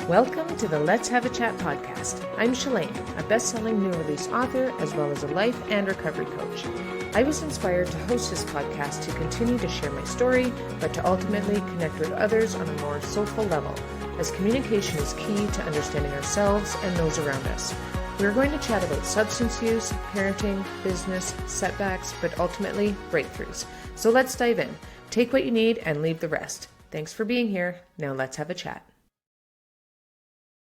Welcome to the Let's Have a Chat podcast. I'm Shalane, a best-selling new release author as well as a life and recovery coach. I was inspired to host this podcast to continue to share my story, but to ultimately connect with others on a more soulful level, as communication is key to understanding ourselves and those around us. We are going to chat about substance use, parenting, business, setbacks, but ultimately breakthroughs. So let's dive in. Take what you need and leave the rest. Thanks for being here. Now let's have a chat.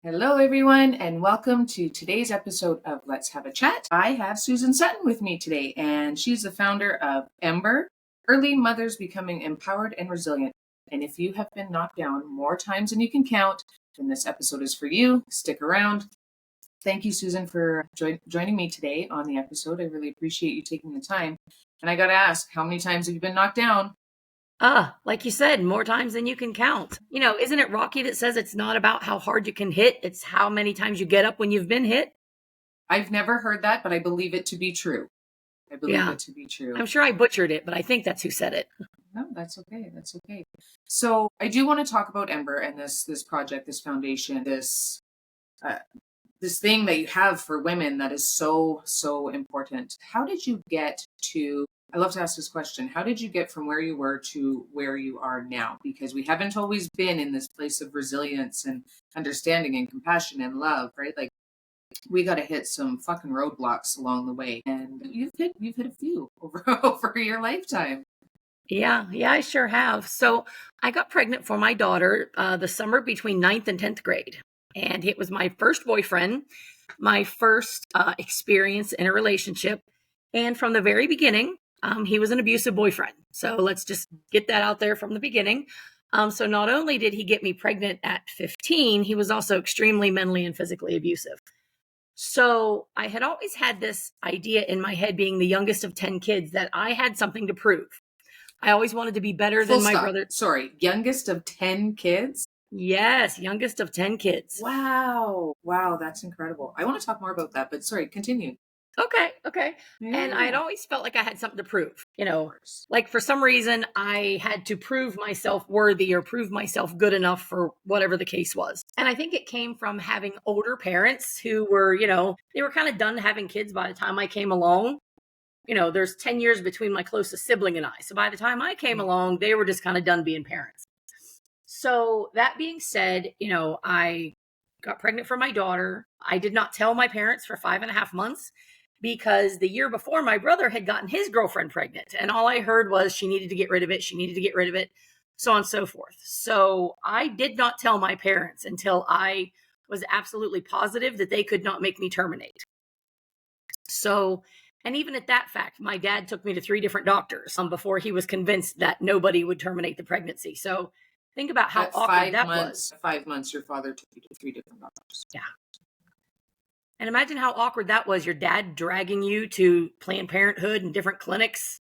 Hello, everyone, and welcome to today's episode of Let's Have a Chat. I have Susan Sutton with me today, and she's the founder of Ember, Early Mothers Becoming Empowered and Resilient. And if you have been knocked down more times than you can count, then this episode is for you. Stick around. Thank you, Susan, for joining me today on the episode. I really appreciate you taking the time. And I got to ask, how many times have you been knocked down? Like you said, more times than you can count. You know, isn't it Rocky that says it's not about how hard you can hit, it's how many times you get up when you've been hit? I've never heard that, but I believe it to be true. I'm sure I butchered it, but I think that's who said it. No, that's okay. That's okay. So I do want to talk about Ember and this project, this foundation, this thing that you have for women that is so, so important. How did you get to, I love to ask this question, how did you get from where you were to where you are now? Because we haven't always been in this place of resilience and understanding and compassion and love, right? Like, we got to hit some fucking roadblocks along the way. And you've hit a few over your lifetime. Yeah, I sure have. So I got pregnant for my daughter the summer between 9th and 10th grade. And it was my first boyfriend, my first experience in a relationship. And from the very beginning, he was an abusive boyfriend. So let's just get that out there from the beginning. So not only did he get me pregnant at 15, he was also extremely mentally and physically abusive. So I had always had this idea in my head, being the youngest of 10 kids, that I had something to prove. I always wanted to be better than my brother. Sorry, youngest of 10 kids? Yes, youngest of 10 kids. Wow, that's incredible. I want to talk more about that, but sorry, continue. Okay. Yeah. And I'd always felt like I had something to prove, you know, like for some reason I had to prove myself worthy or prove myself good enough for whatever the case was. And I think it came from having older parents who were, you know, they were kind of done having kids by the time I came along. You know, there's 10 years between my closest sibling and I. So by the time I came along, they were just kind of done being parents. So that being said, you know, I got pregnant for my daughter. I did not tell my parents for 5.5 months. Because the year before, my brother had gotten his girlfriend pregnant. And all I heard was she needed to get rid of it. So on and so forth. So I did not tell my parents until I was absolutely positive that they could not make me terminate. So, and even at that fact, my dad took me to 3 different doctors before he was convinced that nobody would terminate the pregnancy. So think about how awkward that was. 5 months, your father took you to 3 different doctors. Yeah. And imagine how awkward that was, your dad dragging you to Planned Parenthood and different clinics.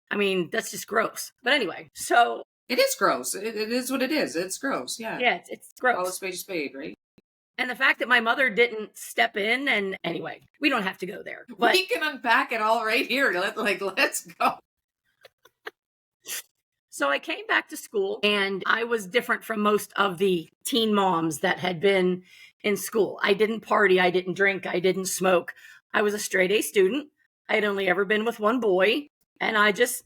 I mean, that's just gross. But anyway, so... It is gross. It is what it is. It's gross, yeah. Yeah, it's gross. Call a spade, right? And the fact that my mother didn't step in, and anyway, we don't have to go there. But we can unpack it all right here. Let's go. So I came back to school, and I was different from most of the teen moms that had been in school. I didn't party. I didn't drink. I didn't smoke. I was a straight A student. I had only ever been with one boy, and I just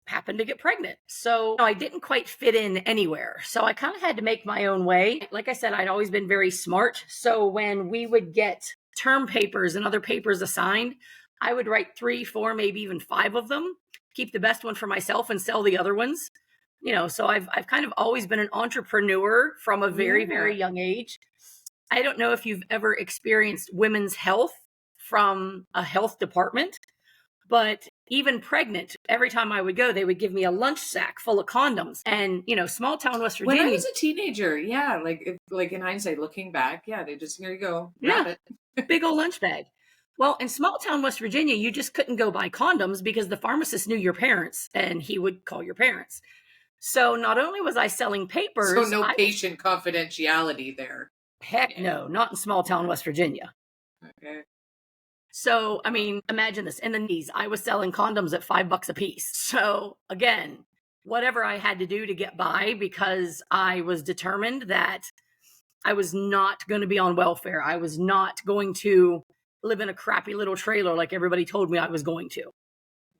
happened to get pregnant. So I didn't quite fit in anywhere. So I kind of had to make my own way. Like I said, I'd always been very smart. So when we would get term papers and other papers assigned, I would write 3, 4, maybe even 5 of them, keep the best one for myself and sell the other ones. You know, so I've kind of always been an entrepreneur from a very, very young age. I don't know if you've ever experienced women's health from a health department, but even pregnant, every time I would go, they would give me a lunch sack full of condoms. And, you know, small town West Virginia. When I was a teenager, yeah, like in hindsight, looking back, yeah, they just, here you go. Yeah, big old lunch bag. Well, in small town West Virginia, you just couldn't go buy condoms because the pharmacist knew your parents and he would call your parents. So not only was I selling papers. So no patient confidentiality there. Heck no, not in small town West Virginia. Okay. So, I mean, imagine this. In the 90s, I was selling condoms at $5 a piece. So again, whatever I had to do to get by, because I was determined that I was not going to be on welfare. I was not going to live in a crappy little trailer like everybody told me I was going to.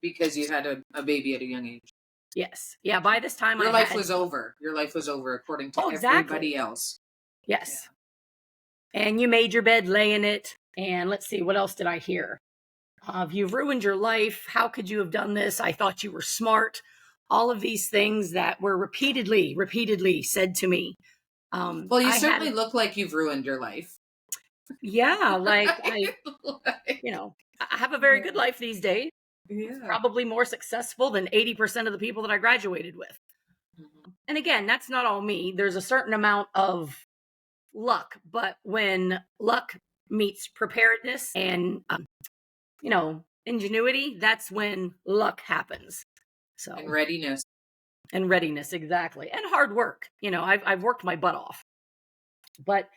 Because you had a baby at a young age. Yes. Yeah. By this time, Your life was over. Your life was over according to everybody else. Yes. Yeah. And you made your bed, lay in it. And let's see, what else did I hear? You've ruined your life. How could you have done this? I thought you were smart. All of these things that were repeatedly said to me. Well, you certainly look like you've ruined your life. Yeah. Like I have a very good life these days. Yeah. Probably more successful than 80% of the people that I graduated with. Mm-hmm. And again, that's not all me. There's a certain amount of luck, but when luck meets preparedness and, ingenuity, that's when luck happens. So, and readiness. Exactly. And hard work. I've worked my butt off, but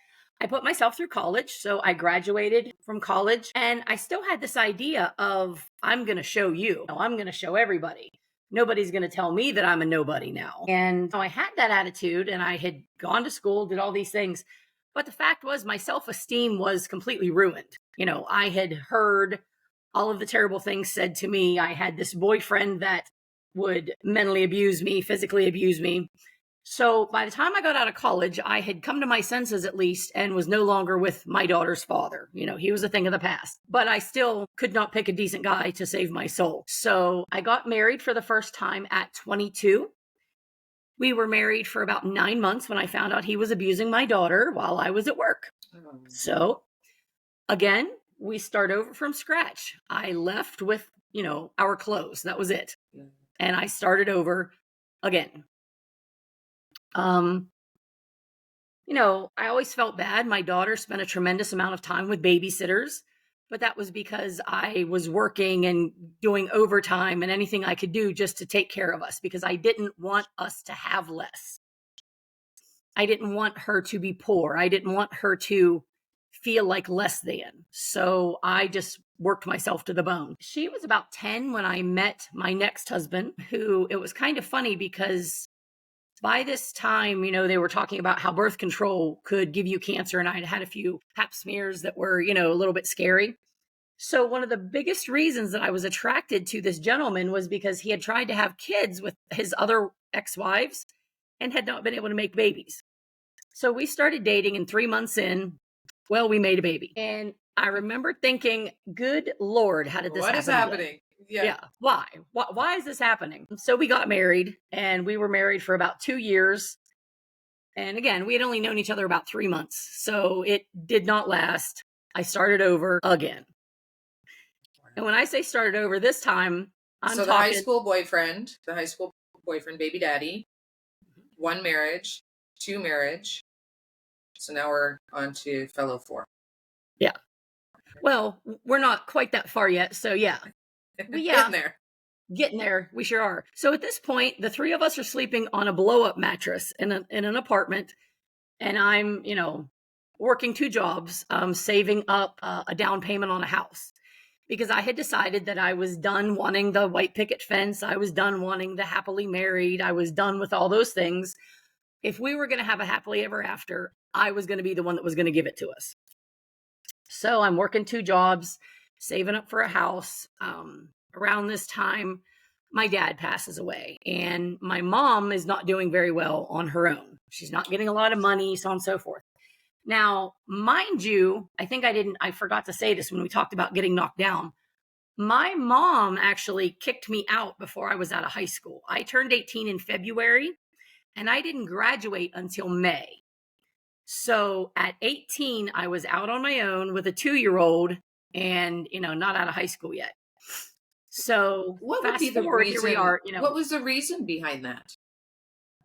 I put myself through college. So I graduated from college and I still had this idea of, I'm going to show you. I'm going to show everybody. Nobody's going to tell me that I'm a nobody now. And so I had that attitude and I had gone to school, did all these things. But the fact was my self-esteem was completely ruined. I had heard all of the terrible things said to me. I had this boyfriend that would mentally abuse me, physically abuse me. So by the time I got out of college, I had come to my senses at least and was no longer with my daughter's father. He was a thing of the past, but I still could not pick a decent guy to save my soul. So I got married for the first time at 22. We were married for about 9 months when I found out he was abusing my daughter while I was at work. So again, we start over from scratch. I left with, our clothes. That was it. And I started over again. I always felt bad. My daughter spent a tremendous amount of time with babysitters, but that was because I was working and doing overtime and anything I could do just to take care of us because I didn't want us to have less. I didn't want her to be poor. I didn't want her to feel like less than. So I just worked myself to the bone. She was about 10 when I met my next husband, who it was kind of funny because by this time, they were talking about how birth control could give you cancer. And I had a few pap smears that were, a little bit scary. So one of the biggest reasons that I was attracted to this gentleman was because he had tried to have kids with his other ex-wives and had not been able to make babies. So we started dating and 3 months in, well, we made a baby. And I remember thinking, good Lord, how did this happen? What is happening? Yeah. Why? Why is this happening? So we got married and we were married for about 2 years. And again, we had only known each other about 3 months. So it did not last. I started over again. And when I say started over this time, I'm talking... the high school boyfriend, baby daddy, 1 marriage, 2 marriage. So now we're on to fellow 4. Yeah. Well, we're not quite that far yet. So yeah. Getting there. We sure are. So at this point, the 3 of us are sleeping on a blow-up mattress in an apartment. And I'm, working 2 jobs, saving up a down payment on a house. Because I had decided that I was done wanting the white picket fence. I was done wanting the happily married. I was done with all those things. If we were going to have a happily ever after, I was going to be the one that was going to give it to us. So I'm working 2 jobs, saving up for a house. Around this time, my dad passes away and my mom is not doing very well on her own. She's not getting a lot of money, so on and so forth. Now, mind you, I forgot to say this when we talked about getting knocked down. My mom actually kicked me out before I was out of high school. I turned 18 in February and I didn't graduate until May. So at 18, I was out on my own with a 2-year-old and, not out of high school yet. So what would be the reason? Here we are, what was the reason behind that?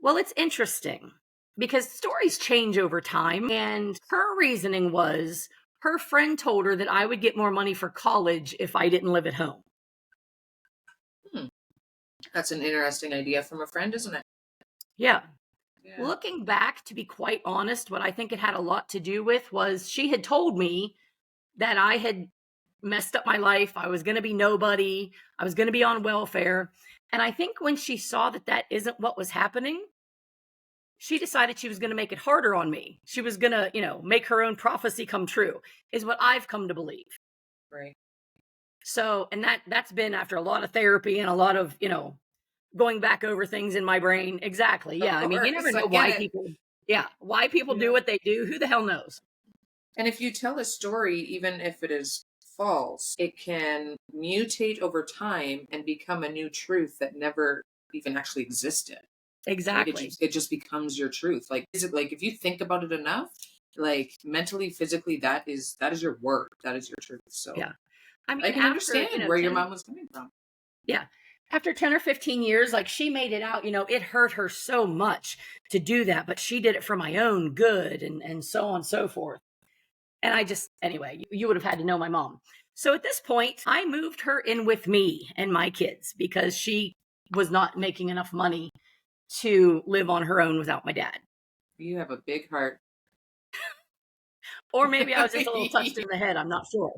Well, it's interesting because stories change over time. And her reasoning was her friend told her that I would get more money for college if I didn't live at home. That's an interesting idea from a friend, isn't it? Yeah. Looking back, to be quite honest, what I think it had a lot to do with was she had told me that I had messed up my life. I was going to be nobody. I was going to be on welfare. And I think when she saw that isn't what was happening, she decided she was going to make it harder on me. She was going to, make her own prophecy come true, is what I've come to believe. Right. So, and that's been after a lot of therapy and a lot of, going back over things in my brain. Exactly. Yeah. I mean, you never know why people do what they do. Who the hell knows? And if you tell a story, even if it is false, it can mutate over time and become a new truth that never even actually existed. Exactly. Like it just becomes your truth. Like, is it like if you think about it enough, like mentally, physically, that is your word. That is your truth. So yeah. I mean, I can understand where your mom was coming from. Yeah. After 10 or 15 years, like she made it out, it hurt her so much to do that, but she did it for my own good and so on and so forth. And anyway, you would have had to know my mom. So at this point, I moved her in with me and my kids because she was not making enough money to live on her own without my dad. You have a big heart. Or maybe I was just a little touched in the head. I'm not sure.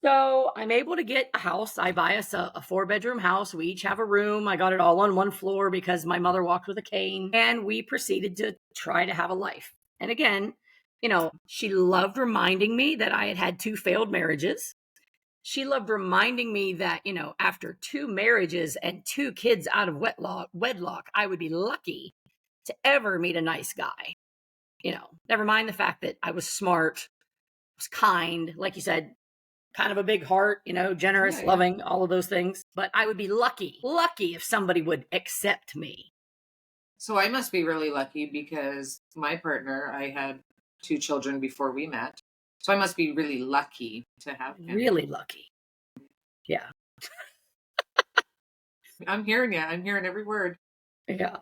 So I'm able to get a house. I buy us a 4-bedroom house. We each have a room. I got it all on one floor because my mother walked with a cane. And we proceeded to try to have a life. And again, she loved reminding me that I had had 2 failed marriages. She loved reminding me that, after 2 marriages and 2 kids out of wedlock, I would be lucky to ever meet a nice guy. Never mind the fact that I was smart, was kind, like you said, kind of a big heart, generous, loving, all of those things. But I would be lucky if somebody would accept me. So I must be really lucky because my partner, I had 2 children before we met. So I must be really lucky to have him. Really lucky. Yeah. I'm hearing you. I'm hearing every word. Yeah.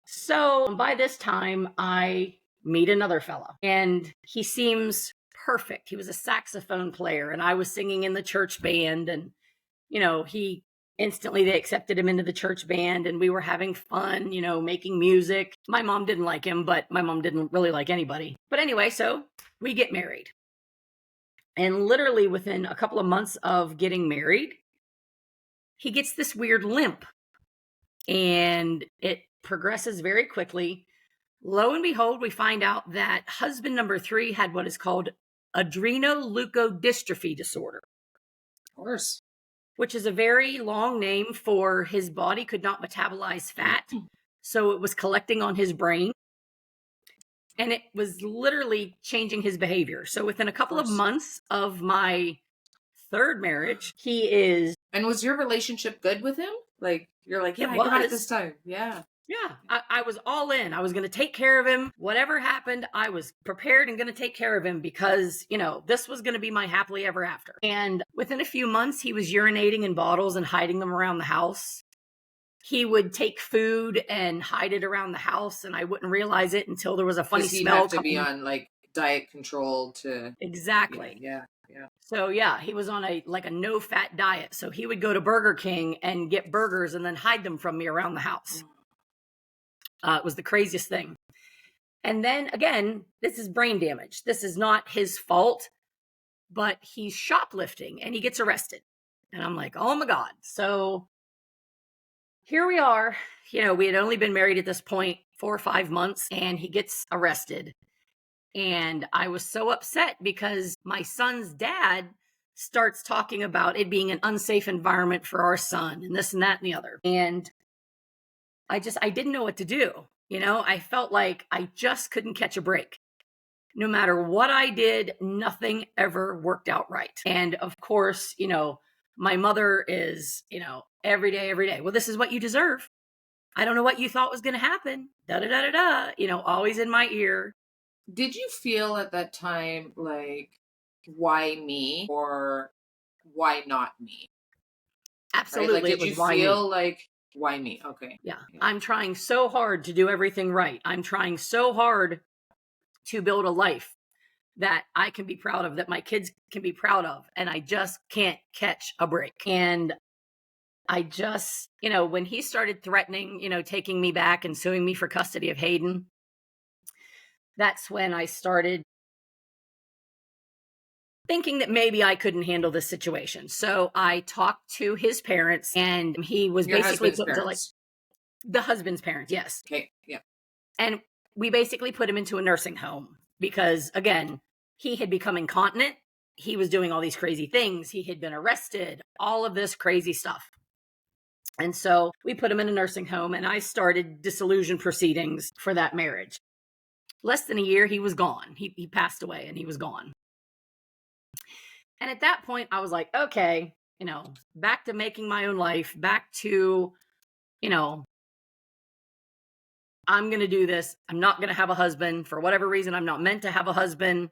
So by this time, I meet another fella, and he seems perfect. He was a saxophone player, and I was singing in the church band, and they accepted him into the church band, and we were having fun, making music. My mom didn't like him, but my mom didn't really like anybody. But anyway, so we get married. And literally within a couple of months of getting married, he gets this weird limp, and it progresses very quickly. Lo and behold, we find out that husband number 3 had what is called adrenoleukodystrophy disorder. Of course. Which is a very long name for his body could not metabolize fat. So it was collecting on his brain. And it was literally changing his behavior. So within a couple of months of my 3rd marriage, he is... And was your relationship good with him? Like, you're like, yeah, I got it this time. Yeah. Yeah, I was all in. I was going to take care of him. Whatever happened, I was prepared and going to take care of him because, this was going to be my happily ever after. And within a few months, he was urinating in bottles and hiding them around the house. He would take food and hide it around the house, and I wouldn't realize it until there was a funny smell. He'd have to be on like diet control to... Exactly. Yeah. So yeah, he was on a no-fat diet. So he would go to Burger King and get burgers and then hide them from me around the house. It was the craziest thing. And then again, this is brain damage. This is not his fault, but he's shoplifting and he gets arrested. And I'm like, oh my God. So here we are. We had only been married at this point 4 or 5 months, and he gets arrested. And I was so upset because my son's dad starts talking about it being an unsafe environment for our son and this and that and the other. And I didn't know what to do. I felt like I just couldn't catch a break. No matter what I did, nothing ever worked out right. And of course, my mother is, every day. Well, this is what you deserve. I don't know what you thought was going to happen. Always in my ear. Did you feel at that time like, why me or why not me? Absolutely. Right? Like, did you feel like, why me? Okay. Yeah. I'm trying so hard to do everything right. I'm trying so hard to build a life that I can be proud of, that my kids can be proud of. And I just can't catch a break. And I just, when he started threatening, taking me back and suing me for custody of Hayden, that's when I started thinking that maybe I couldn't handle this situation. So I talked to his parents, and he was Your basically husband's parents. The husband's parents, yes. Okay. Yeah. And we basically put him into a nursing home because, again, he had become incontinent. He was doing all these crazy things. He had been arrested, all of this crazy stuff. And so we put him in a nursing home, and I started dissolution proceedings for that marriage. Less than a year, he was gone. He passed away and he was gone. And at that point, I was like, okay, back to making my own life, back to, I'm going to do this. I'm not going to have a husband. For whatever reason, I'm not meant to have a husband.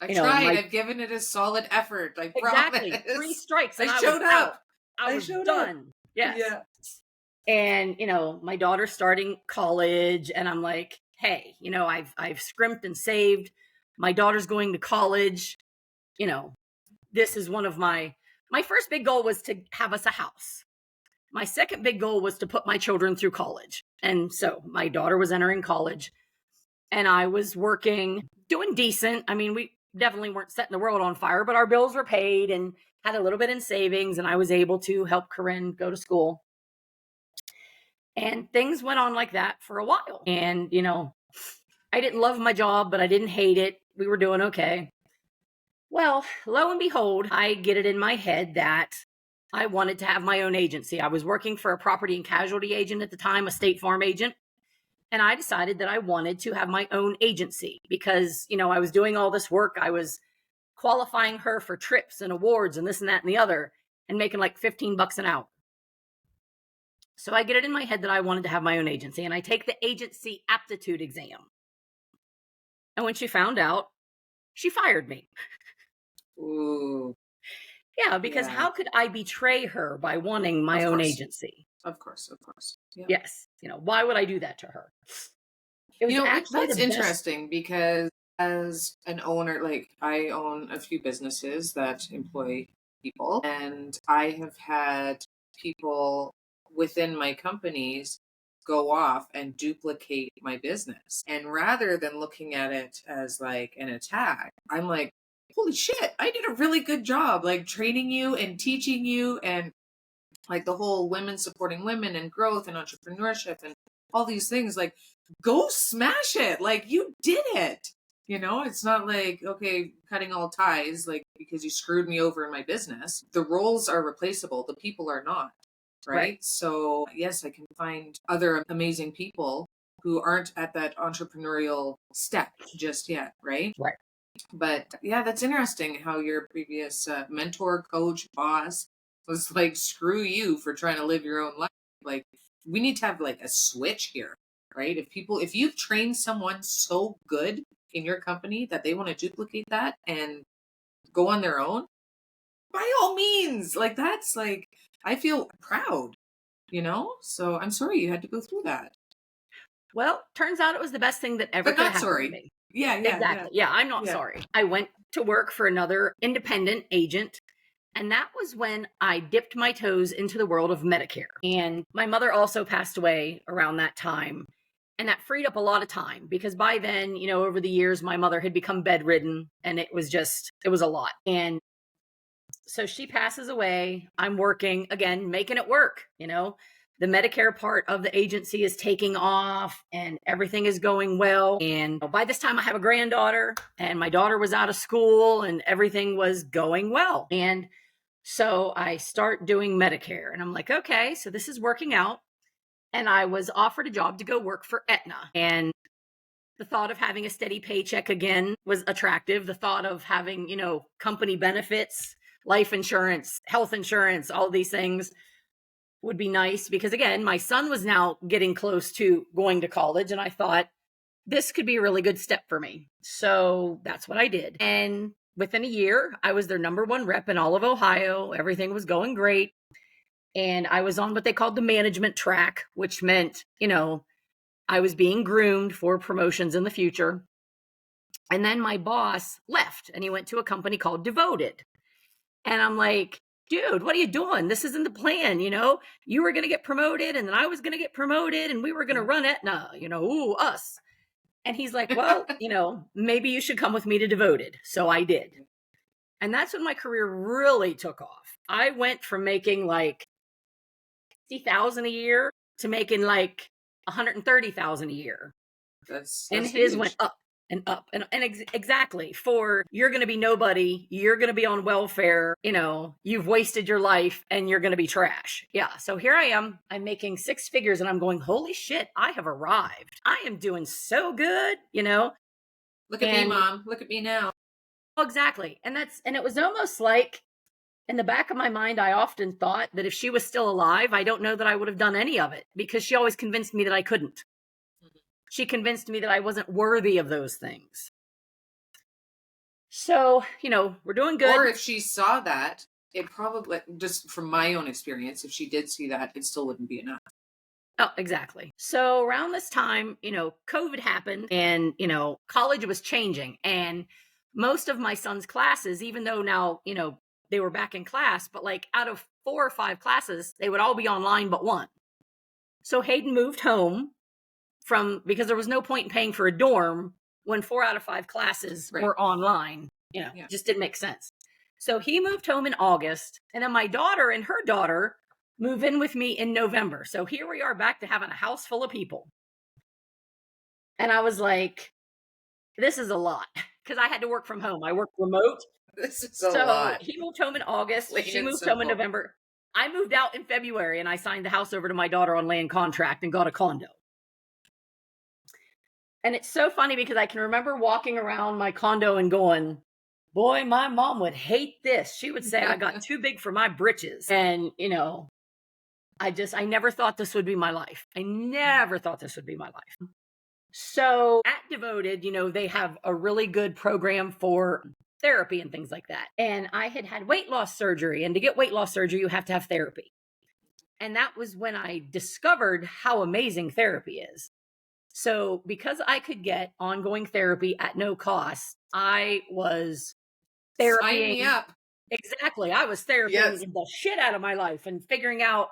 I tried. I've given it a solid effort. I exactly. promise. 3 strikes. And I showed was up. Out. I was showed done. Up. Yes. Yeah. And, my daughter's starting college, and I'm like, hey, I've scrimped and saved. My daughter's going to college. This is one of my first big goal was to have us a house. My second big goal was to put my children through college. And so my daughter was entering college, and I was working, doing decent. I mean, we definitely weren't setting the world on fire, but our bills were paid and had a little bit in savings, and I was able to help Corinne go to school. And things went on like that for a while. And, I didn't love my job, but I didn't hate it. We were doing okay. Well, lo and behold, I get it in my head that I wanted to have my own agency. I was working for a property and casualty agent at the time, a State Farm agent. And I decided that I wanted to have my own agency because, I was doing all this work. I was qualifying her for trips and awards and this and that and the other and making like $15 an hour. So I get it in my head that I wanted to have my own agency, and I take the agency aptitude exam. And when she found out, she fired me. Ooh. Yeah, because how could I betray her by wanting my own agency? Of course. Yeah. Yes. Why would I do that to her? It was that's interesting because as an owner, like I own a few businesses that employ people, and I have had people within my companies go off and duplicate my business. And rather than looking at it as like an attack, I'm like, holy shit, I did a really good job, like training you and teaching you, and like the whole women supporting women and growth and entrepreneurship and all these things. Like, go smash it. Like, you did it. It's not like, okay, cutting all ties, like, because you screwed me over in my business. The roles are replaceable. The people are not. Right? So, yes, I can find other amazing people who aren't at that entrepreneurial step just yet. Right. But yeah, that's interesting how your previous mentor, coach, boss was like, screw you for trying to live your own life. Like, we need to have like a switch here, right? If you've trained someone so good in your company that they want to duplicate that and go on their own, by all means, like, that's like, I feel proud, so I'm sorry you had to go through that. Well, turns out it was the best thing that ever could happen to me. Yeah, exactly. Yeah, I'm not sorry. I went to work for another independent agent, and that was when I dipped my toes into the world of Medicare. And my mother also passed away around that time, and that freed up a lot of time because by then, over the years, my mother had become bedridden, and it was a lot. And so she passes away. I'm working again, making it work. The Medicare part of the agency is taking off and everything is going well. And by this time I have a granddaughter, and my daughter was out of school and everything was going well. And so I start doing Medicare, and I'm like, okay, so this is working out. And I was offered a job to go work for Aetna. And the thought of having a steady paycheck again was attractive. The thought of having, company benefits, life insurance, health insurance, all these things would be nice because, again, my son was now getting close to going to college, and I thought this could be a really good step for me. So that's what I did. And within a year, I was their #1 rep in all of Ohio. Everything was going great. And I was on what they called the management track, which meant, I was being groomed for promotions in the future. And then my boss left, and he went to a company called Devoted. And I'm like, dude, what are you doing? This isn't the plan. You were going to get promoted, and then I was going to get promoted, and we were going to run Aetna, us. And he's like, well, maybe you should come with me to Devoted. So I did. And that's when my career really took off. I went from making like $60,000 a year to making like 130,000 a year. And his huge. went up and up and exactly for you're going to be nobody, you're going to be on welfare, you've wasted your life and you're going to be trash. Yeah. So here I am, I'm making six figures and I'm going, holy shit, I have arrived. I am doing so good, Look at me, Mom. Look at me now. Exactly. And it was almost like in the back of my mind, I often thought that if she was still alive, I don't know that I would have done any of it because she always convinced me that I couldn't. She convinced me that I wasn't worthy of those things. So, we're doing good. Or if she saw that, it probably, just from my own experience, if she did see that, it still wouldn't be enough. Oh, exactly. So around this time, COVID happened and, college was changing. And most of my son's classes, even though now, they were back in class, but like out of 4 or 5 classes, they would all be online but one. So Hayden moved home because there was no point in paying for a dorm when 4 out of 5 classes were online. Just didn't make sense. So he moved home in August, and then my daughter and her daughter move in with me in November. So here we are back to having a house full of people. And I was like, this is a lot because I had to work from home. I worked remote. This is a lot. He moved home in August. She moved home in November. I moved out in February and I signed the house over to my daughter on land contract and got a condo. And it's so funny because I can remember walking around my condo and going, boy, my mom would hate this. She would say I got too big for my britches. And, I never thought this would be my life. I never thought this would be my life. So at Devoted, they have a really good program for therapy and things like that. And I had weight loss surgery. And to get weight loss surgery, you have to have therapy. And that was when I discovered how amazing therapy is. So because I could get ongoing therapy at no cost, I was therapying. Sign me up. Exactly. I was therapying the shit out of my life and figuring out,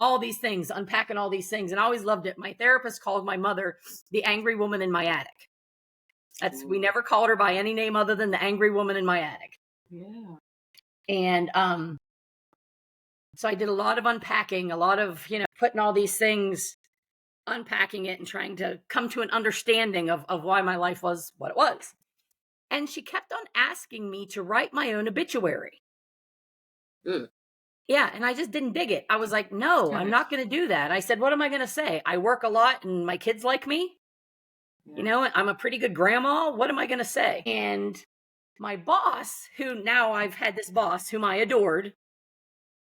all these things, unpacking all these things. And I always loved it. My therapist called my mother the angry woman in my attic. We never called her by any name other than the angry woman in my attic. Yeah. And so I did a lot of unpacking, a lot of, putting all these things, unpacking it and trying to come to an understanding of why my life was what it was. And she kept on asking me to write my own obituary. Ugh. Yeah, and I just didn't dig it. I was like, no, I'm not going to do that. I said, what am I going to say? I work a lot and my kids like me. Yeah. I'm a pretty good grandma. What am I going to say? And my boss, who now I've had this boss whom I adored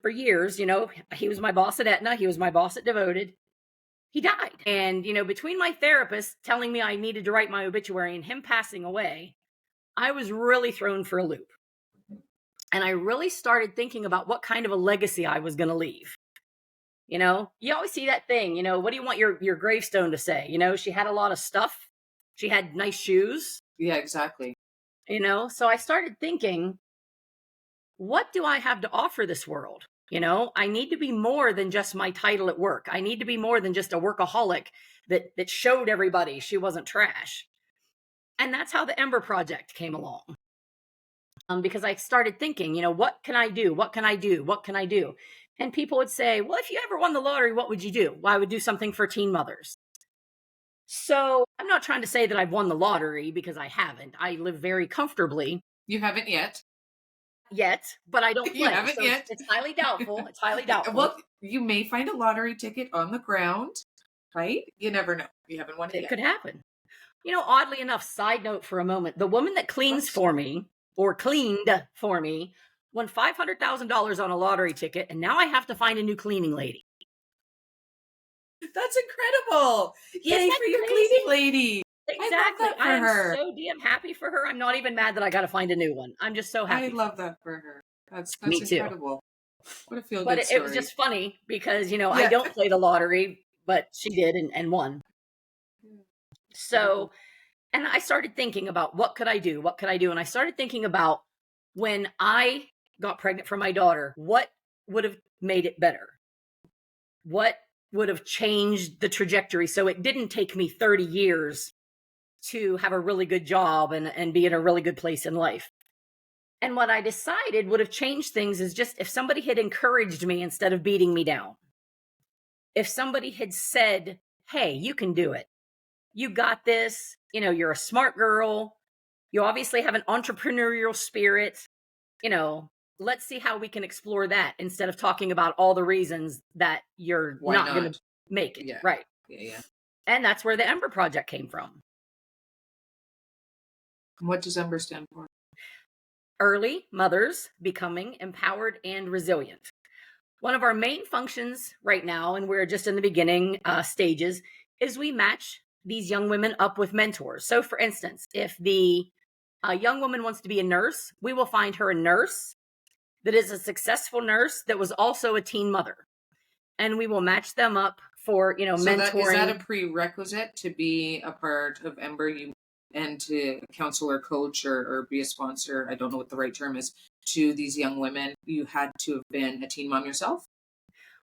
for years, he was my boss at Aetna. He was my boss at Devoted. He died. And, between my therapist telling me I needed to write my obituary and him passing away, I was really thrown for a loop. And I really started thinking about what kind of a legacy I was going to leave. You always see that thing, what do you want your gravestone to say? She had a lot of stuff. She had nice shoes. Yeah, exactly. So I started thinking, what do I have to offer this world? I need to be more than just my title at work. I need to be more than just a workaholic that showed everybody she wasn't trash. And that's how the Ember Project came along. Because I started thinking, what can I do? What can I do? What can I do? And people would say, well, if you ever won the lottery, what would you do? Well, I would do something for teen mothers. So I'm not trying to say that I've won the lottery because I haven't. I live very comfortably. You haven't yet. But I don't play. You haven't so yet. It's highly doubtful. It's highly doubtful. Well, you may find a lottery ticket on the ground, right? You never know. You haven't won it yet. It could happen. Oddly enough, side note for a moment, the woman that cleans for me, or cleaned for me, won $500,000 on a lottery ticket, and now I have to find a new cleaning lady. That's incredible. Yay for your cleaning lady. Exactly. I love that for her. so damn happy for her. I'm not even mad that I got to find a new one. I'm just so happy. I love that for her. That's Me too. incredible. What a feel-good But story. it was just funny because, I don't play the lottery, but she did and won. So, and I started thinking about what could I do? What could I do? And I started thinking about when I got pregnant for my daughter, what would have made it better? What would have changed the trajectory so it didn't take me 30 years to have a really good job and be in a really good place in life? And what I decided would have changed things is just if somebody had encouraged me instead of beating me down. if somebody had said, hey, you can do it, you got this, you're a smart girl, you obviously have an entrepreneurial spirit, you know, let's see how we can explore that instead of talking about all the reasons that you're Why not going to not? make it. Yeah. Right. Yeah. And that's where the Ember Project came from. What does Ember stand for? Early mothers becoming empowered and resilient. One of our main functions right now, and we're just in the beginning stages, is we match these young women up with mentors. So, for instance, if the young woman wants to be a nurse, we will find her a nurse that is a successful nurse that was also a teen mother. And we will match them up for, So mentoring. is that a prerequisite to be a part of Ember? And to counsel or coach or be a sponsor, I don't know what the right term is, to these young women, you had to have been a teen mom yourself?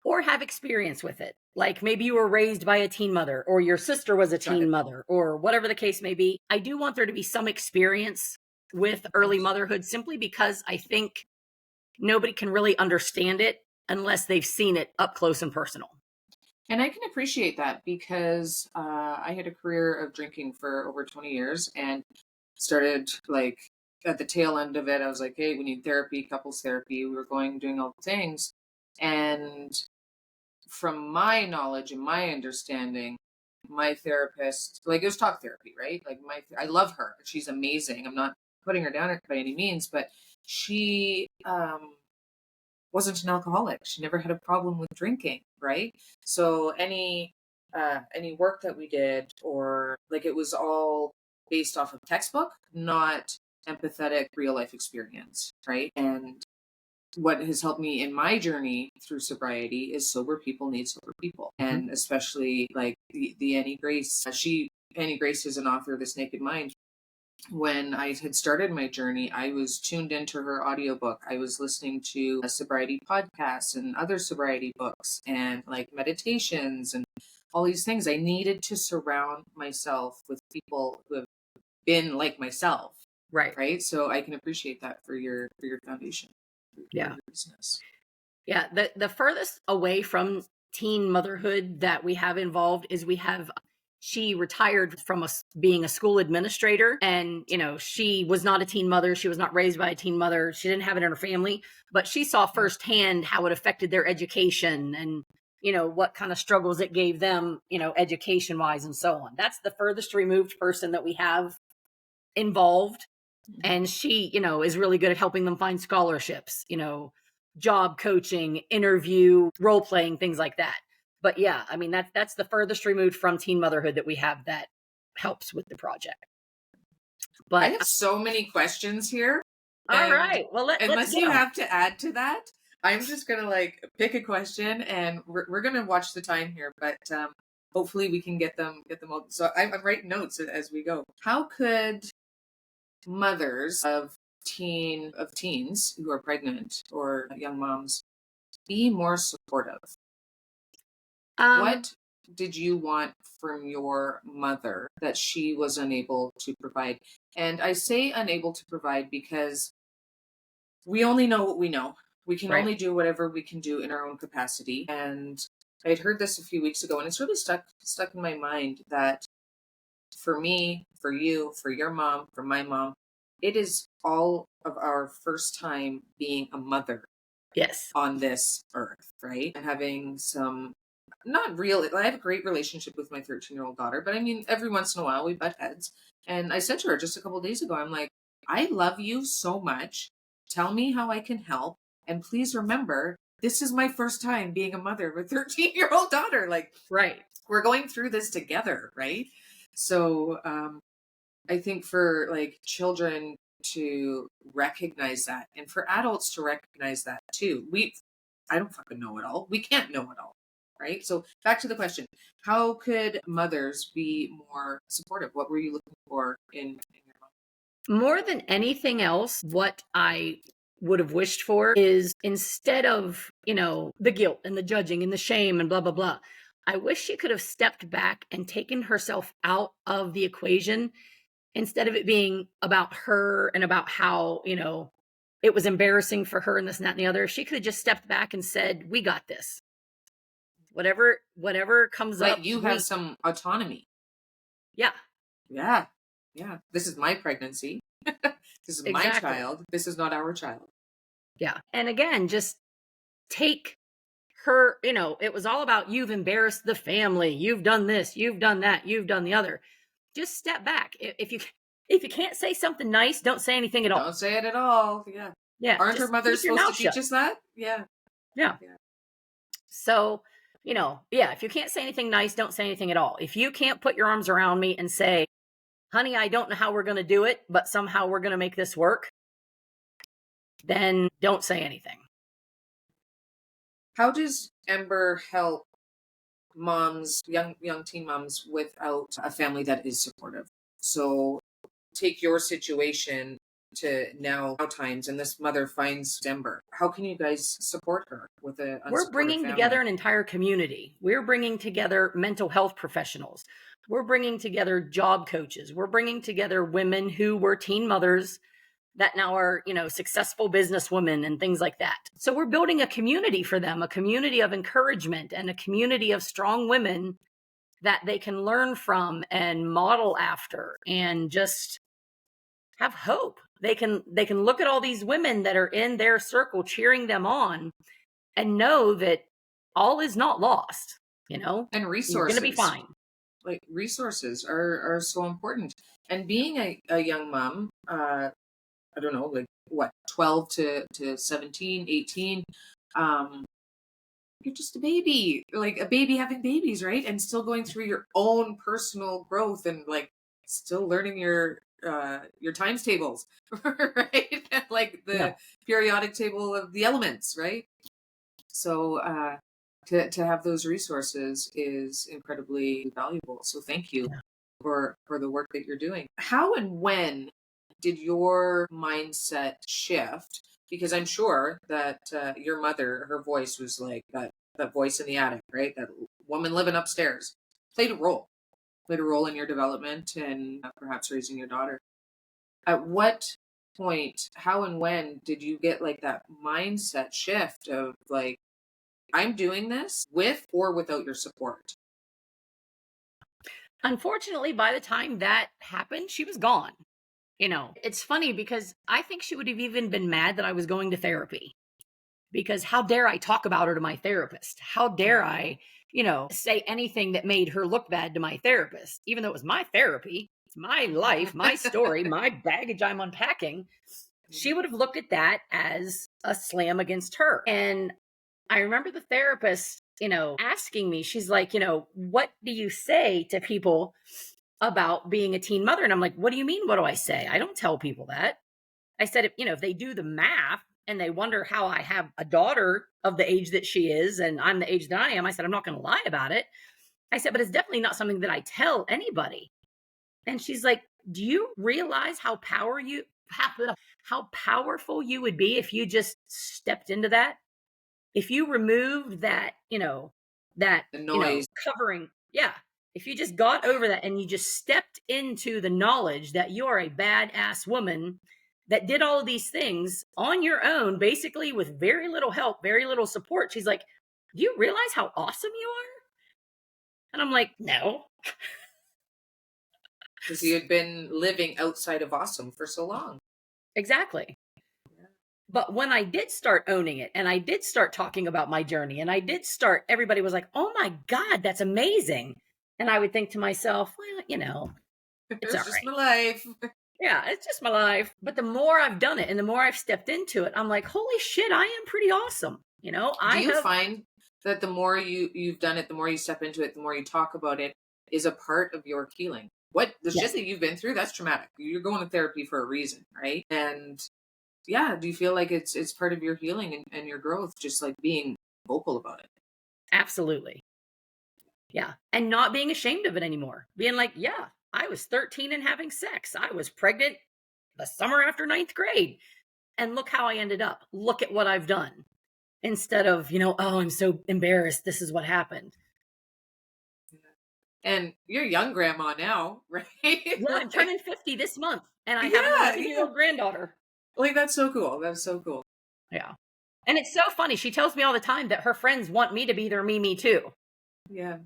Or have experience with it. Like maybe you were raised by a teen mother, or your sister was a teen mother, or whatever the case may be. I do want there to be some experience with early motherhood, simply because I think nobody can really understand it unless they've seen it up close and personal. And I can appreciate that because I had a career of drinking for over 20 years and started like at the tail end of it. I was like, hey, we need therapy, couples therapy. We were doing all the things. And from my knowledge and my understanding, my therapist, like, it was talk therapy, right? Like, I love her. She's amazing. I'm not putting her down by any means, but she wasn't an alcoholic. She never had a problem with drinking, right? So any work that we did, or like, it was all based off of textbook, not empathetic real life experience, right? And what has helped me in my journey through sobriety is sober people need sober people. And especially like the Annie Grace. Annie Grace is an author of This Naked Mind. When I had started my journey, I was tuned into her audiobook. I was listening to a sobriety podcasts and other sobriety books and like meditations and all these things. I needed to surround myself with people who have been like myself. Right. So I can appreciate that for your foundation. Yeah. Your business. Yeah. The furthest away from teen motherhood that we have involved is she retired from being a school administrator, and she was not a teen mother. She was not raised by a teen mother. She didn't have it in her family, but she saw firsthand how it affected their education and what kind of struggles it gave them, education wise and so on. That's the furthest removed person that we have involved. And she is really good at helping them find scholarships, job coaching, interview, role playing, things like that. But yeah, I mean, that's the furthest removed from teen motherhood that we have that helps with the project. But I have so many questions here. All right. Well, unless you have to add to that, I'm just gonna like pick a question, and we're gonna watch the time here. But hopefully we can get them all. So I'm writing notes as we go. How could mothers of teens who are pregnant or young moms be more supportive? What did you want from your mother that she was unable to provide? And I say unable to provide because we only know what we know. We can only do whatever we can do in our own capacity. And I had heard this a few weeks ago, and it's really stuck in my mind that for me, for you, for your mom, for my mom, it is all of our first time being a mother. Yes. On this earth, right? And having some not real. I have a great relationship with my 13-year-old daughter, but I mean, every once in a while we butt heads. And I said to her just a couple of days ago, I'm like, I love you so much. Tell me how I can help. And please remember, this is my first time being a mother of a 13-year-old daughter. Like, we're going through this together, right? So I think for like children to recognize that, and for adults to recognize that too. I don't fucking know it all. We can't know it all. Right. So back to the question, how could mothers be more supportive? What were you looking for in your mom? More than anything else, what I would have wished for is, instead of, the guilt and the judging and the shame and blah, blah, blah, I wish she could have stepped back and taken herself out of the equation, instead of it being about her and about how, it was embarrassing for her and this and that and the other. She could have just stepped back and said, we got this. whatever comes up. Let you have some autonomy. Yeah. Yeah. Yeah. This is my pregnancy. This is my Exactly. child. This is not our child. Yeah. And again, just take her, it was all about you've embarrassed the family. You've done this, you've done that, you've done the other. Just step back. If you can't say something nice, don't say anything at all. Don't say it at all. Yeah. Yeah. Aren't our mothers supposed to teach us that? Yeah. Yeah. So, yeah, if you can't say anything nice, don't say anything at all. If you can't put your arms around me and say, honey, I don't know how we're going to do it, but somehow we're going to make this work, then don't say anything. How does Ember help moms, young teen moms, without a family that is supportive? So take your situation to now times, and this mother finds Ember. How can you guys support her with a We're bringing together an entire community. We're bringing together mental health professionals. We're bringing together job coaches. We're bringing together women who were teen mothers that now are, successful businesswomen and things like that. So we're building a community for them, a community of encouragement and a community of strong women that they can learn from and model after and just have hope. They can look at all these women that are in their circle cheering them on and know that all is not lost, and resources. You're going to be fine. Like resources are so important. And being a young mom, I don't know, like what, 12 to 17, 18, you're just a baby, like a baby having babies, right? And still going through your own personal growth and like still learning your times tables, right? Like the periodic table of the elements, right? So to have those resources is incredibly valuable. So thank you for the work that you're doing. How and when did your mindset shift? Because I'm sure that your mother, her voice was like that voice in the attic, right? That woman living upstairs played a role in your development and perhaps raising your daughter. At what point, how and when did you get like that mindset shift of like, I'm doing this with or without your support? Unfortunately, by the time that happened, she was gone. It's funny because I think she would have even been mad that I was going to therapy, because how dare I talk about her to my therapist? How dare I, say anything that made her look bad to my therapist, even though it was my therapy, it's my life, my story, my baggage I'm unpacking. She would have looked at that as a slam against her. And I remember the therapist, asking me, she's like, what do you say to people about being a teen mother? And I'm like, what do you mean? What do I say? I don't tell people that. I said, if they do the math and they wonder how I have a daughter of the age that she is, and I'm the age that I am, I said, I'm not going to lie about it. I said, but it's definitely not something that I tell anybody. And she's like, do you realize how powerful you would be if you just stepped into that? If you removed that, the noise covering. Yeah. If you just got over that and you just stepped into the knowledge that you're a badass woman that did all of these things on your own, basically with very little help, very little support. She's like, do you realize how awesome you are? And I'm like, no. Because you had been living outside of awesome for so long. Exactly. But when I did start owning it and I did start talking about my journey and everybody was like, oh my God, that's amazing. And I would think to myself, well, it's just right. My life. Yeah, it's just my life. But the more I've done it and the more I've stepped into it, I'm like, holy shit, I am pretty awesome. Do you find that the more you've done it, the more you step into it, the more you talk about it, is a part of your healing? The shit that you've been through, that's traumatic. You're going to therapy for a reason, right? And yeah, do you feel like it's part of your healing and your growth, just like being vocal about it? Absolutely. Yeah. And not being ashamed of it anymore. Being like, yeah, I was 13 and having sex. I was pregnant the summer after 9th grade. And look how I ended up. Look at what I've done. Instead of, oh, I'm so embarrassed. This is what happened. And you're a young grandma now, right? Yeah, I'm turning 50 this month. And I have an 11-year-old granddaughter. Like, that's so cool. That's so cool. Yeah. And it's so funny. She tells me all the time that her friends want me to be their Mimi too. Yeah.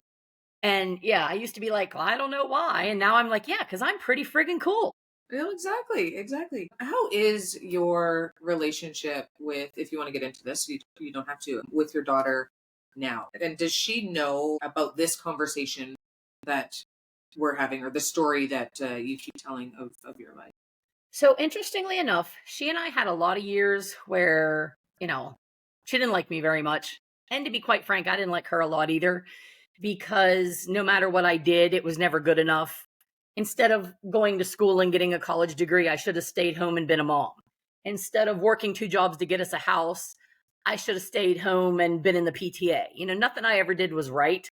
And yeah, I used to be like, well, I don't know why. And now I'm like, yeah, because I'm pretty friggin' cool. No, exactly, exactly. How is your relationship with, if you want to get into this, you don't have to, with your daughter now? And does she know about this conversation that we're having, or the story that you keep telling of your life? So interestingly enough, she and I had a lot of years where, she didn't like me very much. And to be quite frank, I didn't like her a lot either because no matter what I did, it was never good enough. Instead of going to school and getting a college degree, I should have stayed home and been a mom. Instead of working two jobs to get us a house, I should have stayed home and been in the PTA. Nothing I ever did was right.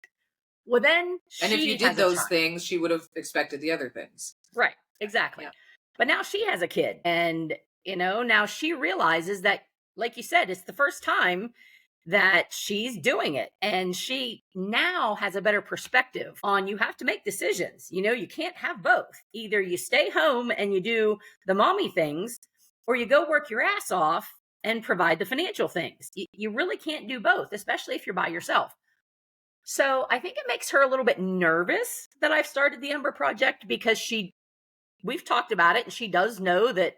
Well, then And if you she did has a those child. things, she would have expected the other things. Right, exactly. Yeah. But now she has a kid. And, now she realizes that, like you said, it's the first time that she's doing it. And she now has a better perspective on you have to make decisions. You can't have both. Either you stay home and you do the mommy things, or you go work your ass off and provide the financial things. You really can't do both, especially if you're by yourself. So I think it makes her a little bit nervous that I've started the Ember Project because we've talked about it and she does know that,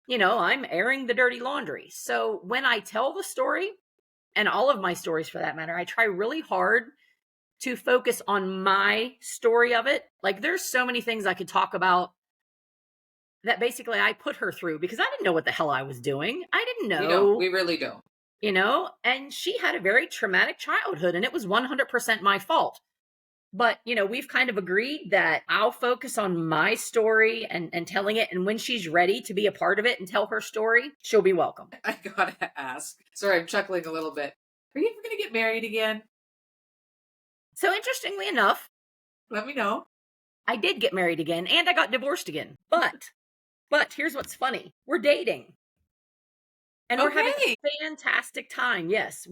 I'm airing the dirty laundry. So when I tell the story, and all of my stories for that matter, I try really hard to focus on my story of it. Like there's so many things I could talk about that basically I put her through because I didn't know what the hell I was doing. I didn't We don't. know, We really don't. and she had a very traumatic childhood and it was 100% my fault. But, we've kind of agreed that I'll focus on my story and telling it. And when she's ready to be a part of it and tell her story, she'll be welcome. I gotta ask. Sorry, I'm chuckling a little bit. Are you ever going to get married again? So interestingly enough, Let me know. I did get married again and I got divorced again. But here's what's funny. We're dating and we're having Okay. a fantastic time. Yes.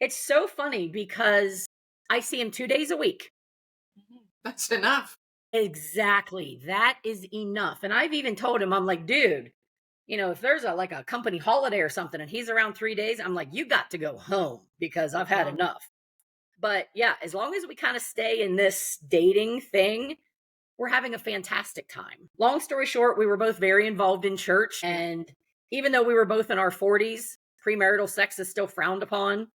It's so funny because I see him 2 days a week. That's enough. Exactly. That is enough. And I've even told him, I'm like, dude, if there's a company holiday or something and he's around 3 days, I'm like, you got to go home because I've had enough. But yeah, as long as we kind of stay in this dating thing, we're having a fantastic time. Long story short, we were both very involved in church. And even though we were both in our 40s, premarital sex is still frowned upon.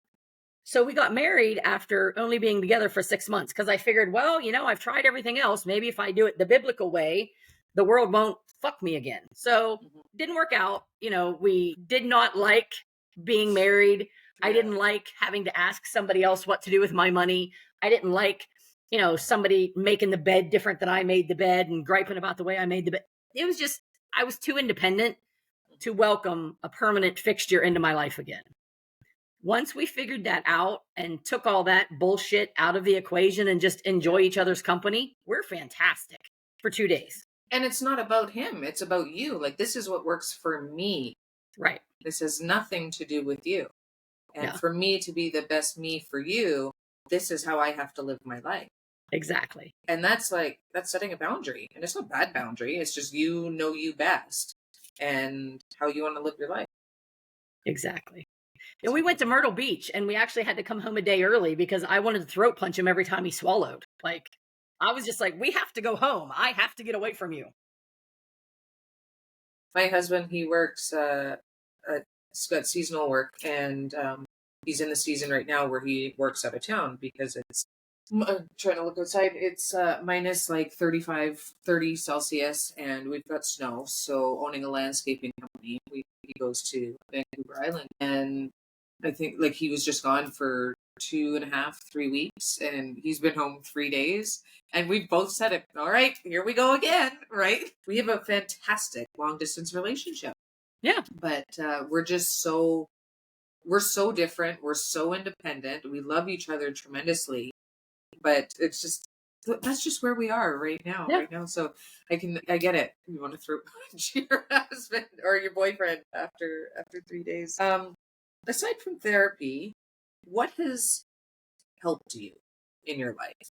So we got married after only being together for 6 months because I figured, well, I've tried everything else. Maybe if I do it the biblical way, the world won't fuck me again. So didn't work out. We did not like being married. I didn't like having to ask somebody else what to do with my money. I didn't like, somebody making the bed different than I made the bed and griping about the way I made the bed. It was just, I was too independent to welcome a permanent fixture into my life again. Once we figured that out and took all that bullshit out of the equation and just enjoy each other's company, we're fantastic for 2 days. And it's not about him, it's about you. Like, this is what works for me. Right. This has nothing to do with you. And Yeah. for me to be the best me for you, this is how I have to live my life. Exactly. And that's setting a boundary. And it's not a bad boundary. It's just you know you best and how you want to live your life. Exactly. And we went to Myrtle Beach and we actually had to come home a day early because I wanted to throat punch him every time he swallowed. Like, I was just like, we have to go home. I have to get away from you. My husband, he works, he's got seasonal work, and he's in the season right now where he works out of town because it's, I'm trying to look outside, it's minus like 30 Celsius, and we've got snow. So owning a landscaping company, he goes to Vancouver Island, and I think like he was just gone for 2.5, 3 weeks, and he's been home 3 days. And we've both said it. All right, here we go again, right? We have a fantastic long distance relationship. Yeah. But we're so different. We're so independent. We love each other tremendously. But that's just where we are right now. Yeah. Right now. So I get it. You want to throw punch your husband or your boyfriend after 3 days. Aside from therapy, what has helped you in your life?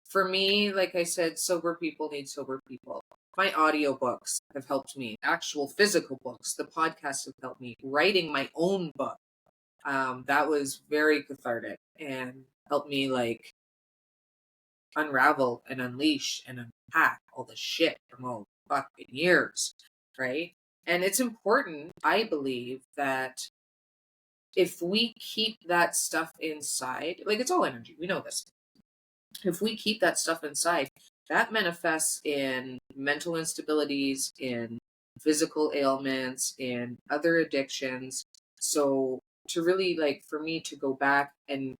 For me, like I said, sober people need sober people. My audiobooks have helped me. Actual physical books. The podcasts have helped me. Writing my own book That was very cathartic and helped me like unravel and unleash and unpack all the shit from all fucking years, right? And it's important, I believe, that if we keep that stuff inside, like it's all energy, we know this. If we keep that stuff inside, that manifests in mental instabilities, in physical ailments, in other addictions. So to really like for me to go back and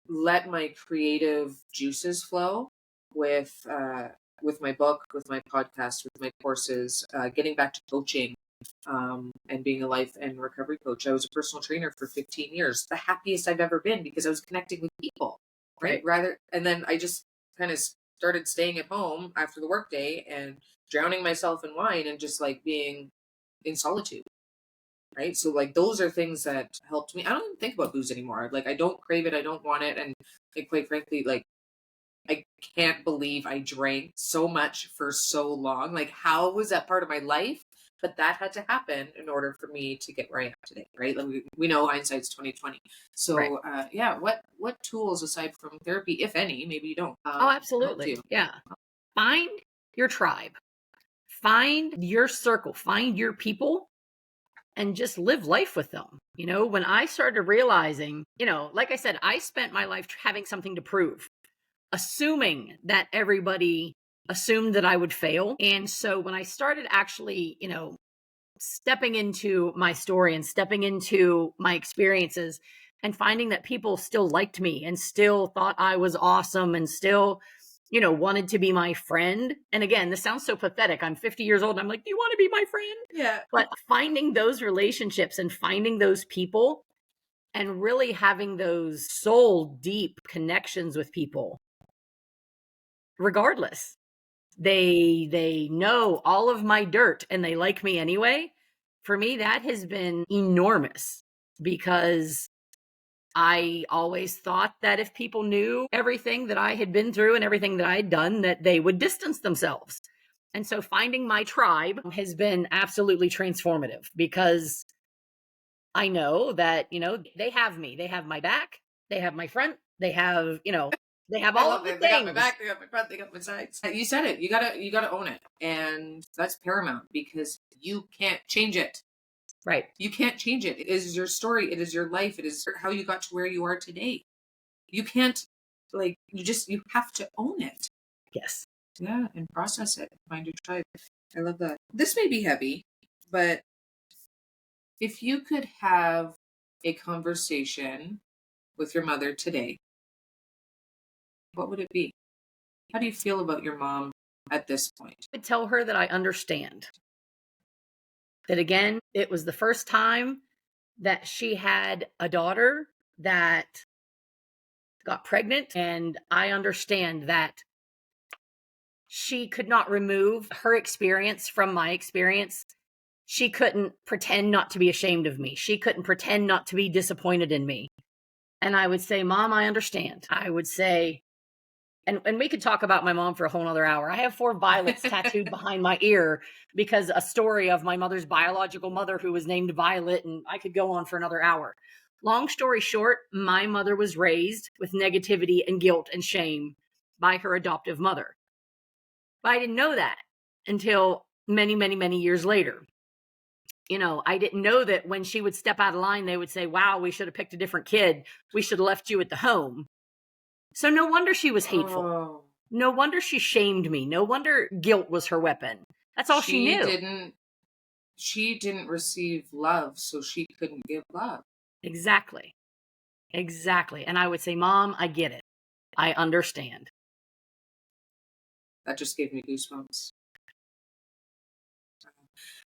let my creative juices flow with my book, with my podcast, with my courses, getting back to coaching, and being a life and recovery coach. I was a personal trainer for 15 years, the happiest I've ever been because I was connecting with people, right? Rather, and then I just kind of started staying at home after the workday and drowning myself in wine and just like being in solitude. Right. So like those are things that helped me. I don't even think about booze anymore. Like I don't crave it. I don't want it. And like, quite frankly, like I can't believe I drank so much for so long. Like how was that part of my life? But that had to happen in order for me to get where I am today. Right. Like we know hindsight's 2020. So yeah, what tools aside from therapy, if any, maybe you don't, Oh, helped absolutely. you? Yeah. Find your tribe, find your circle, find your people, and just live life with them. You know, when I started realizing, you know, like I said, I spent my life having something to prove, assuming that everybody assumed that I would fail. And so when I started actually, you know, stepping into my story and stepping into my experiences and finding that people still liked me and still thought I was awesome and still, you know, wanted to be my friend. And again, this sounds so pathetic. I'm 50 years old and I'm like, do you want to be my friend? Yeah. But finding those relationships and finding those people and really having those soul deep connections with people, regardless, they know all of my dirt and they like me anyway. For me, that has been enormous because I always thought that if people knew everything that I had been through and everything that I had done, that they would distance themselves. And so finding my tribe has been absolutely transformative because I know that, you know, they have me. They have my back. They have my front. They have, you know, they have I all love of the it. They got my things. back, they got my front, they got my sides. You said it. You gotta own it. And that's paramount because you can't change it. Right. You can't change it. It is your story, it is your life, it is how you got to where you are today. You can't like you have to own it. Yes. Yeah, and process it. Find your tribe. I love that. This may be heavy, but if you could have a conversation with your mother today, what would it be? How do you feel about your mom at this point? I would tell her that I understand. That again, it was the first time that she had a daughter that got pregnant. And I understand that she could not remove her experience from my experience. She couldn't pretend not to be ashamed of me. She couldn't pretend not to be disappointed in me. And I would say, Mom, I understand. I would say, and we could talk about my mom for a whole nother hour. I have 4 violets tattooed behind my ear because a story of my mother's biological mother who was named Violet, and I could go on for another hour. Long story short, my mother was raised with negativity and guilt and shame by her adoptive mother. But I didn't know that until many, many, many years later. You know, I didn't know that when she would step out of line, they would say, wow, we should have picked a different kid. We should have left you at the home. So no wonder she was hateful. Oh, No wonder she shamed me. No wonder guilt was her weapon. That's all she knew. She didn't receive love, so she couldn't give love. Exactly. Exactly. And I would say, Mom, I get it. I understand. That just gave me goosebumps.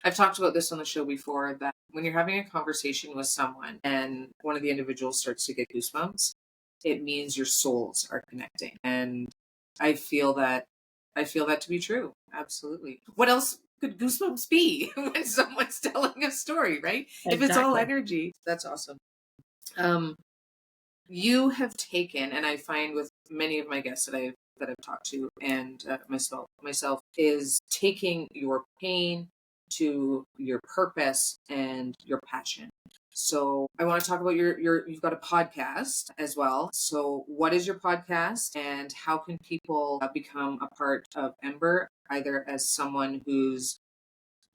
I've talked about this on the show before that when you're having a conversation with someone and one of the individuals starts to get goosebumps, it means your souls are connecting. And I feel that to be true. Absolutely. What else could goosebumps be when someone's telling a story, right? Exactly. If it's all energy. That's awesome. You have taken, and I find with many of my guests that I've talked to and myself is taking your pain to your purpose and your passion. So I want to talk about you've got a podcast as well. So what is your podcast, and how can people become a part of Ember, either as someone who's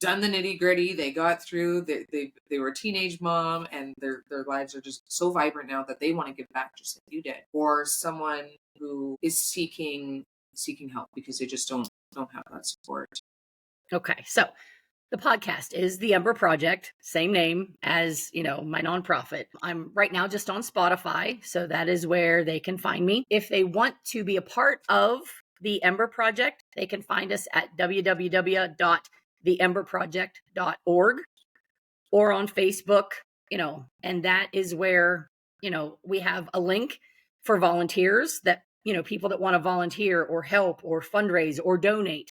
done the nitty gritty, they got through, they were a teenage mom and their lives are just so vibrant now that they want to give back just like you did, or someone who is seeking help because they just don't have that support. Okay. So the podcast is The Ember Project, same name as, my nonprofit. I'm right now just on Spotify, so that is where they can find me. If they want to be a part of the Ember Project, they can find us at www.theemberproject.org or on Facebook, and that is where, we have a link for volunteers that, people that want to volunteer or help or fundraise or donate.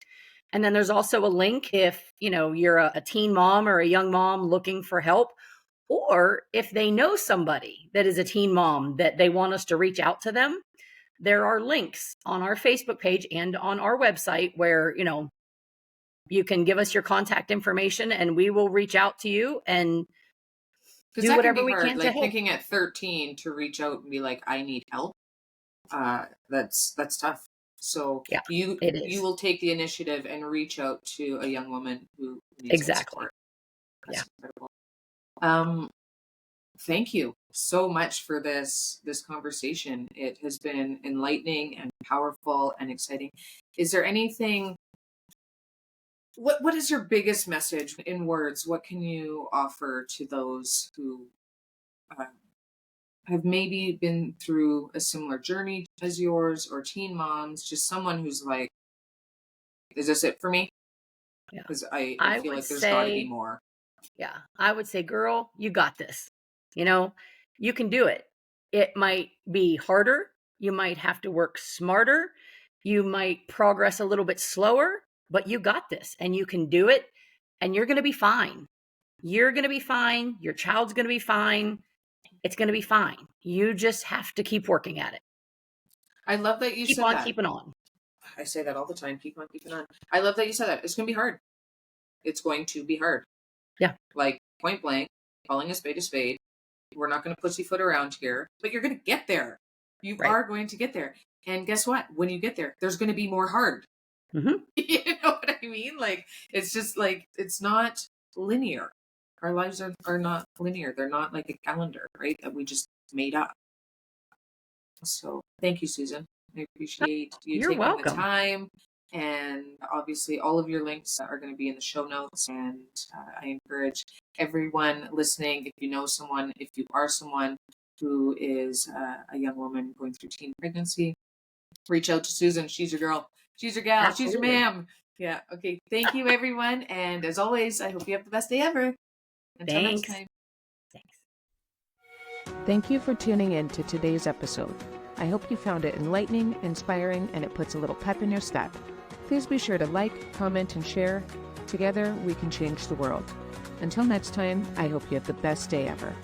And then there's also a link if, you're a teen mom or a young mom looking for help, or if they know somebody that is a teen mom that they want us to reach out to them. There are links on our Facebook page and on our website where, you can give us your contact information and we will reach out to you and do whatever we can to help. Thinking at 13 to reach out and be like, I need help. That's tough. So yeah, you will take the initiative and reach out to a young woman who needs exactly support. That's incredible. Thank you so much for this conversation. It has been enlightening and powerful and exciting. Is there anything? What is your biggest message in words? What can you offer to those who have maybe been through a similar journey as yours, or teen moms, just someone who's like, is this it for me? Because I feel like there's got to be more. Yeah, I would say, girl, you got this. You can do it. It might be harder. You might have to work smarter. You might progress a little bit slower, but you got this and you can do it, and you're going to be fine. You're going to be fine. Your child's going to be fine. It's going to be fine. You just have to keep working at it. I love that you said that. Keep on keeping on. I say that all the time. Keep on keeping on. I love that you said that. It's going to be hard. It's going to be hard. Yeah. Like point blank, calling a spade a spade. We're not going to pussyfoot around here, but you're going to get there. You are going to get there. And guess what? When you get there, there's going to be more hard. Mm-hmm. You know what I mean? Like, it's just like, it's not linear. Our lives are not linear. They're not like a calendar, right? That we just made up. So thank you, Susan. I appreciate you taking the time. And obviously all of your links are going to be in the show notes. And I encourage everyone listening, if you know someone, if you are someone who is a young woman going through teen pregnancy, reach out to Susan. She's your girl. She's your gal. Absolutely. She's your ma'am. Yeah. Okay. Thank you, everyone. And as always, I hope you have the best day ever. Until next time. Thanks. Thank you for tuning in to today's episode. I hope you found it enlightening, inspiring, and it puts a little pep in your step. Please be sure to like, comment, and share. Together, we can change the world. Until next time, I hope you have the best day ever.